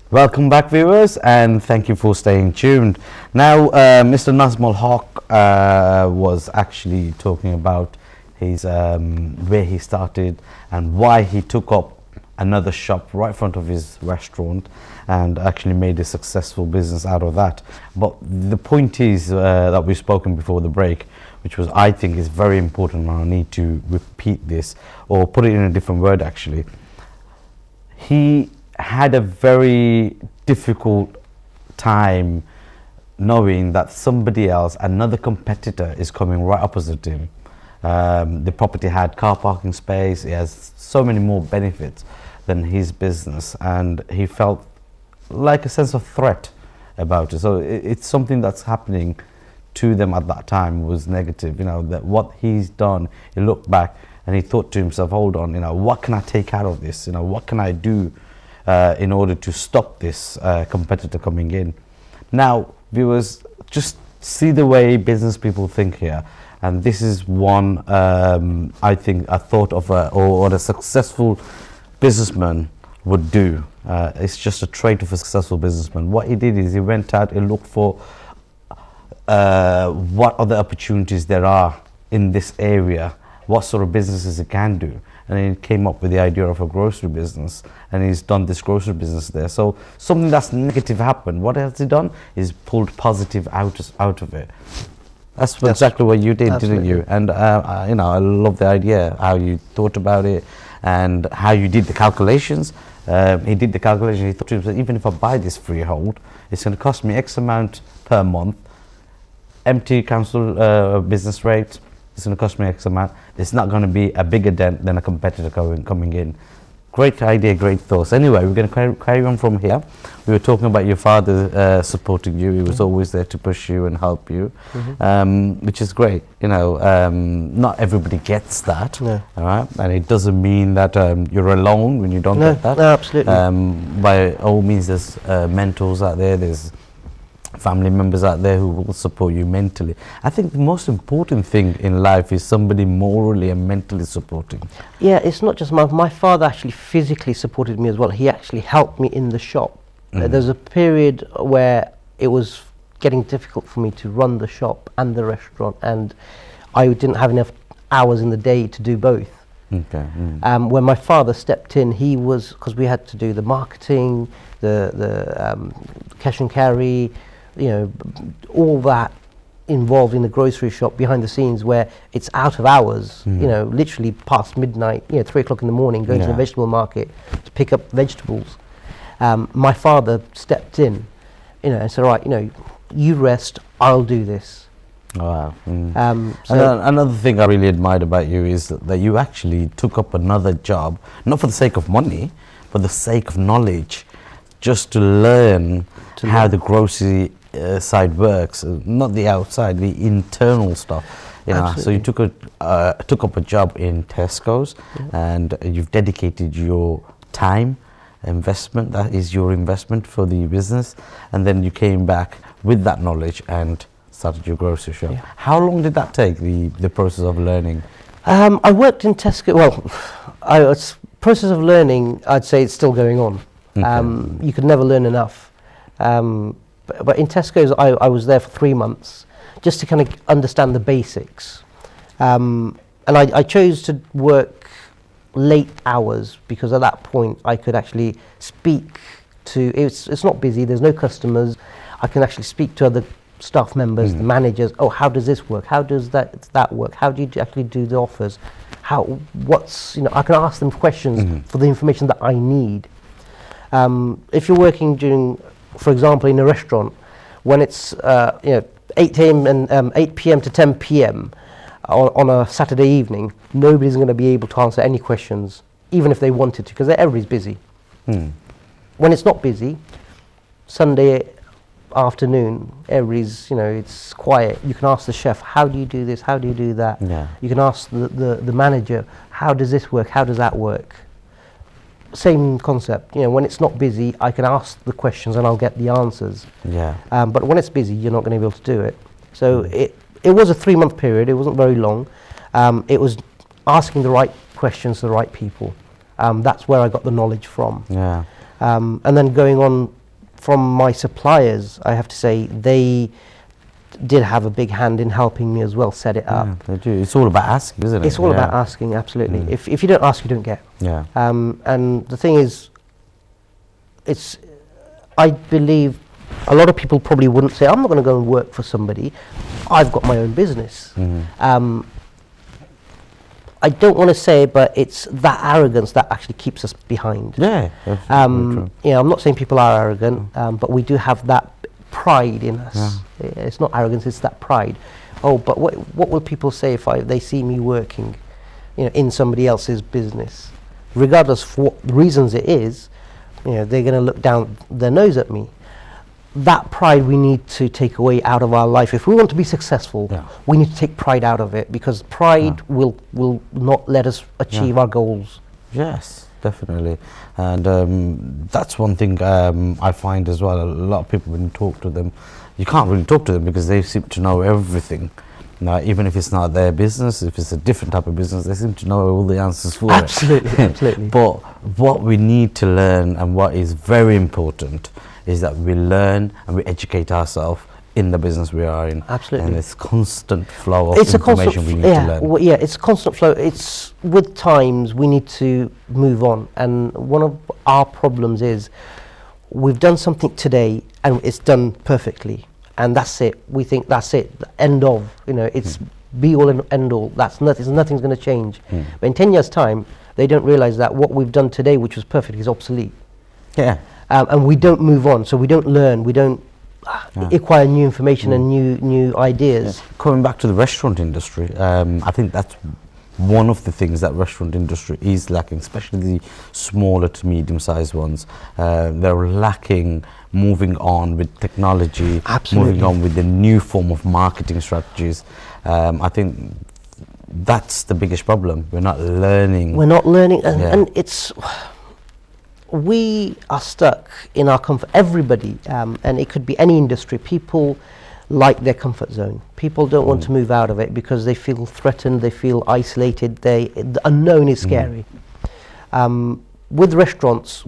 Welcome back, viewers, and thank you for staying tuned. Now, Mr. Nazmul Hoqe was actually talking about his where he started and why he took up another shop right in front of his restaurant and actually made a successful business out of that. But the point is that we've spoken before the break, which was, I think, is very important, and I need to repeat this or put it in a different word. Actually, he had a very difficult time knowing that somebody else, another competitor, is coming right opposite him. The property had car parking space, it has so many more benefits than his business, and he felt like a sense of threat about it. So it's something that's happening to them at that time was negative, you know, that what he's done. He looked back and he thought to himself, hold on, you know, what can I take out of this, you know, what can I do in order to stop this competitor coming in. Now, viewers, just see the way business people think here, and this is one I think a thought of or a successful businessman would do. It's just a trait of a successful businessman. What he did is he went out and looked for what other opportunities there are in this area, what sort of businesses it can do, and he came up with the idea of a grocery business, and he's done this grocery business there. So something that's negative happened, what has he done? He's pulled positive out of it. That's exactly what you did, didn't you? And you know, I love the idea, how you thought about it and how you did the calculations. He did the calculation. He thought to himself, even if I buy this freehold, it's going to cost me X amount per month. Empty council business rate, it's going to cost me X amount. It's not going to be a bigger dent than a competitor coming in. Great idea, great thoughts. Anyway, we're going to carry on from here. We were talking about your father supporting you. He was always there to push you and help you, which is great. You know, not everybody gets that, all right? And it doesn't mean that you're alone when you don't get that. No, absolutely. By all means, there's mentors out there. There's family members out there who will support you mentally. I think the most important thing in life is somebody morally and mentally supporting. Yeah, it's not just my father actually physically supported me as well. He actually helped me in the shop. There's a period where it was getting difficult for me to run the shop and the restaurant, and I didn't have enough hours in the day to do both. Okay. When my father stepped in, he was, because we had to do the marketing, the cash and carry, you know, all that involved in the grocery shop behind the scenes, where it's out of hours, you know, literally past midnight, you know, 3 o'clock in the morning, going to the vegetable market to pick up vegetables. My father stepped in, you know, and said, right, you know, you rest, I'll do this. Wow. So another thing I really admired about you is that you actually took up another job, not for the sake of money, but the sake of knowledge, just to learn how the grocery side works, not the outside, the internal stuff. You know, so you took up a job in Tesco's, and you've dedicated your time, investment. That is your investment for the business, and then you came back with that knowledge and started your grocery shop. How long did that take, the process of learning? I worked in Tesco. Well, process of learning, I'd say it's still going on. You could never learn enough. But in Tesco's, I was there for 3 months just to kind of understand the basics. And I chose to work late hours because at that point I could actually speak to, it's not busy, there's no customers. I can actually speak to other staff members, the managers. Oh, how does this work? How does that work? How do you actually do the offers? You know, I can ask them questions for the information that I need. If you're working during, for example, in a restaurant, when it's you know, 8 a.m. and 8 p.m. to 10 p.m. on a Saturday evening, nobody's going to be able to answer any questions, even if they wanted to, because everybody's busy. When it's not busy, Sunday afternoon, everybody's, you know, it's quiet. You can ask the chef, how do you do this? How do you do that? You can ask the manager, how does this work? How does that work? Same concept, you know, when it's not busy, I can ask the questions and I'll get the answers. But when it's busy, you're not going to be able to do it. So it was a 3-month period. It wasn't very long. It was asking the right questions to the right people. That's where I got the knowledge from. And then going on from my suppliers, I have to say, they did have a big hand in helping me as well set it up. Yeah, they do. It's all about asking, isn't it? It's all about asking, absolutely. Mm. If you don't ask, you don't get. Yeah. And the thing is, I believe a lot of people probably wouldn't say, I'm not going to go and work for somebody. I've got my own business. I don't want to say, but it's that arrogance that actually keeps us behind. Yeah. Yeah, I'm not saying people are arrogant, but we do have that pride in us. Yeah. It's not arrogance, it's that pride. Oh, but what will people say if they see me working, in somebody else's business? Regardless of what reasons it is, they're going to look down their nose at me. That pride we need to take away out of our life. If we want to be successful, we need to take pride out of it, because pride will not let us achieve our goals. Yes, definitely. And that's one thing I find as well. A lot of people, when you talk to them, you can't really talk to them because they seem to know everything. Now, even if it's not their business, if it's a different type of business, they seem to know all the answers for it. Absolutely. But what we need to learn, and what is very important, is that we learn and we educate ourselves in the business we are in. Absolutely. And it's constant flow of information we need to learn. Well, it's a constant flow. It's with times we need to move on. And one of our problems is we've done something today and it's done perfectly. And that's it. We think that's it. The end of. It's be all and end all. Nothing's going to change. But in 10 years' time, they don't realize that what we've done today, which was perfect, is obsolete. Yeah. And we don't move on, so we don't learn, we don't acquire new information and new ideas. Yeah. Coming back to the restaurant industry, I think that's one of the things that restaurant industry is lacking, especially the smaller to medium-sized ones. They're lacking moving on with technology, moving on with the new form of marketing strategies. I think that's the biggest problem. We're not learning. We're not learning, and it's... We are stuck in our comfort, everybody, and it could be any industry. People like their comfort zone. People don't want to move out of it because they feel threatened, they feel isolated, the unknown is scary. With restaurants,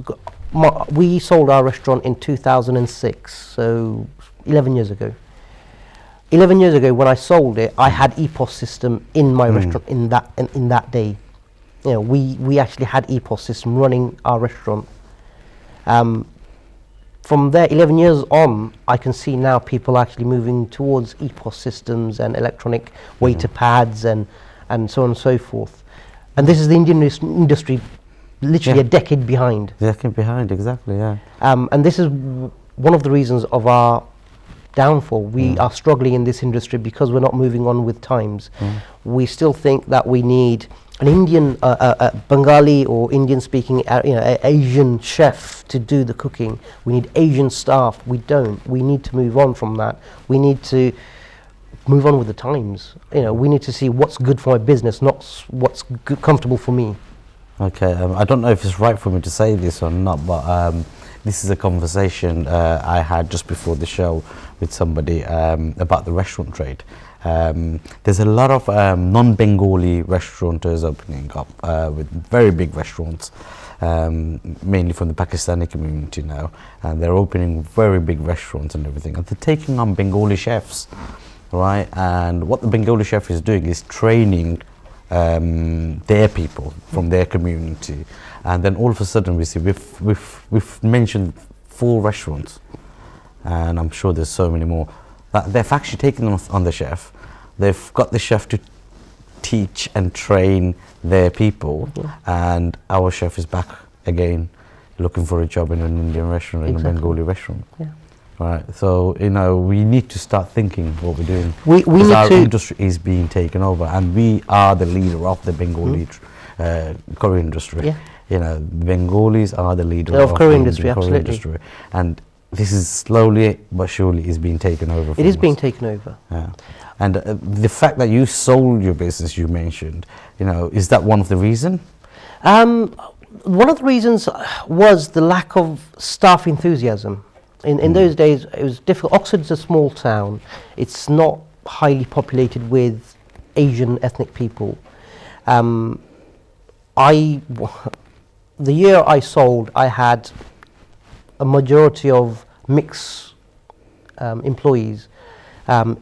we sold our restaurant in 2006, so 11 years ago. 11 years ago when I sold it, I had EPOS system in my restaurant in that day. We actually had EPOS system running our restaurant. From there, 11 years on, I can see now people actually moving towards EPOS systems and electronic waiter pads and so on and so forth. And this is the Indian industry literally a decade behind. A decade behind, exactly, yeah. And this is one of the reasons of our downfall. We are struggling in this industry because we're not moving on with times. We still think that we need an Indian, Bengali or Indian-speaking, Asian chef to do the cooking. We need Asian staff. We don't. We need to move on from that. We need to move on with the times. We need to see what's good for my business, not what's comfortable for me. Okay, I don't know if it's right for me to say this or not, but this is a conversation I had just before the show with somebody about the restaurant trade. There's a lot of non-Bengali restaurateurs opening up with very big restaurants, mainly from the Pakistani community now, and they're opening very big restaurants and everything, and they're taking on Bengali chefs, right? And what the Bengali chef is doing is training their people from their community, and then all of a sudden we see we've mentioned 4 restaurants, and I'm sure there's so many more. They've actually taken on the chef. They've got the chef to teach and train their people, and our chef is back again looking for a job in an Indian restaurant, in a Bengali restaurant. Right. So we need to start thinking what we're doing. Because our industry is being taken over, and we are the leader of the Bengali Korean industry. Bengalis are the leader of Korean industry, and this is slowly but surely is being taken over. It is being taken over. Yeah. And the fact that you sold your business, you mentioned, is that one of the reasons? One of the reasons was the lack of staff enthusiasm. In those days, it was difficult. Oxford's a small town. It's not highly populated with Asian ethnic people. The year I sold, I had a majority of mix employees,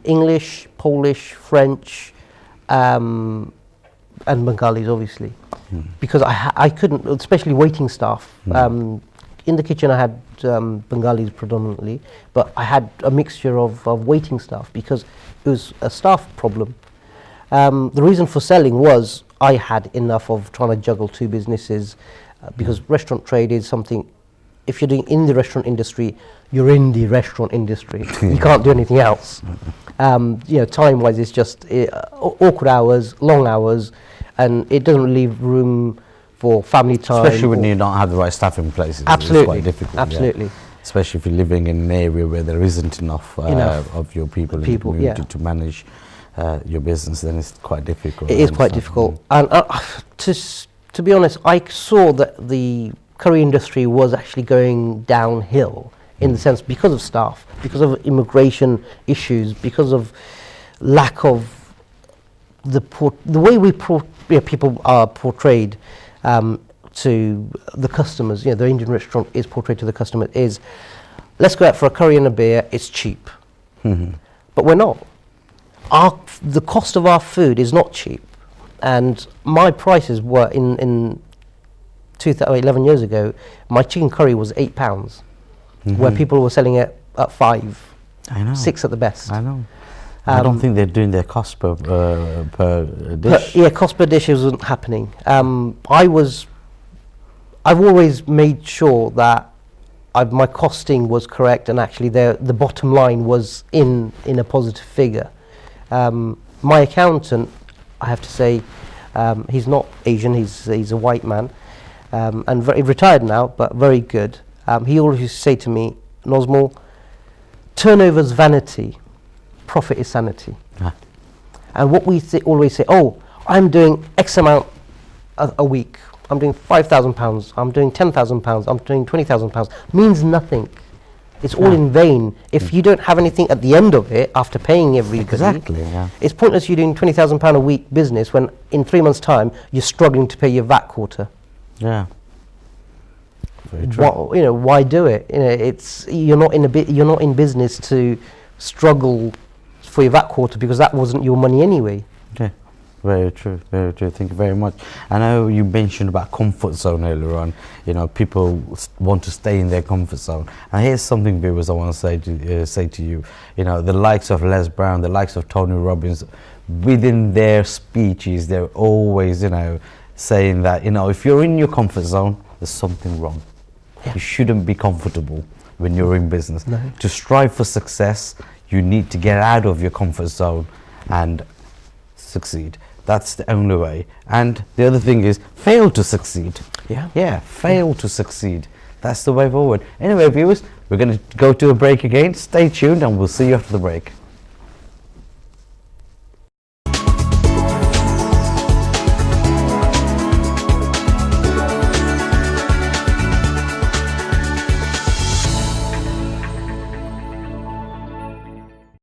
English, Polish, French, and Bengalis, obviously, because I couldn't, especially waiting staff. In the kitchen, I had Bengalis predominantly, but I had a mixture of waiting staff because it was a staff problem. The reason for selling was I had enough of trying to juggle two businesses, because restaurant trade is something, if you're doing in the restaurant industry, you're in the restaurant industry. You can't do anything else. You know, time-wise, it's just awkward hours, long hours, and it doesn't leave room for family time. Especially when you don't have the right staff in place. Absolutely. It's quite difficult. Absolutely. Yeah. Especially if you're living in an area where there isn't enough of your people in the community to manage your business, then it's quite difficult. It is quite difficult. And to be honest, I saw that the curry industry was actually going downhill in the sense because of staff, because of immigration issues, because of lack of the way people are portrayed to the customers. You know, the Indian restaurant is portrayed to the customer is, let's go out for a curry and a beer, it's cheap. But we're not. The cost of our food is not cheap. And my prices were in 11 years ago, my chicken curry was £8, where people were selling it at £5, I know. £6 at the best. I know. I don't think they're doing their cost per dish. Yeah, cost per dish isn't happening. I've always made sure that my costing was correct, and actually the bottom line was in a positive figure. My accountant, I have to say, he's not Asian, he's a white man, and retired now, but very good. He always used to say to me, Nazmul, turnover's vanity, profit is sanity. And what we always say, oh, I'm doing X amount a week, I'm doing £5,000, I'm doing £10,000, I'm doing £20,000, means nothing. It's all in vain. If you don't have anything at the end of it, after paying everybody, Exactly, it's pointless you doing £20,000 a week business when in 3 months' time you're struggling to pay your VAT quota. Yeah. Very true. Why do it? You know, you're not in business to struggle for your VAT quota, because that wasn't your money anyway. Okay. Very true, very true. Thank you very much. I know you mentioned about comfort zone earlier on. You know, people want to stay in their comfort zone. And here's something, viewers, I want to say to you. You know, the likes of Les Brown, the likes of Tony Robbins, within their speeches, they're always, saying that, if you're in your comfort zone, there's something wrong. Yeah. You shouldn't be comfortable when you're in business. No. To strive for success, you need to get out of your comfort zone and succeed. That's the only way. And the other thing is, fail to succeed. Yeah, fail to succeed. That's the way forward. Anyway, viewers, we're going to go to a break again. Stay tuned and we'll see you after the break.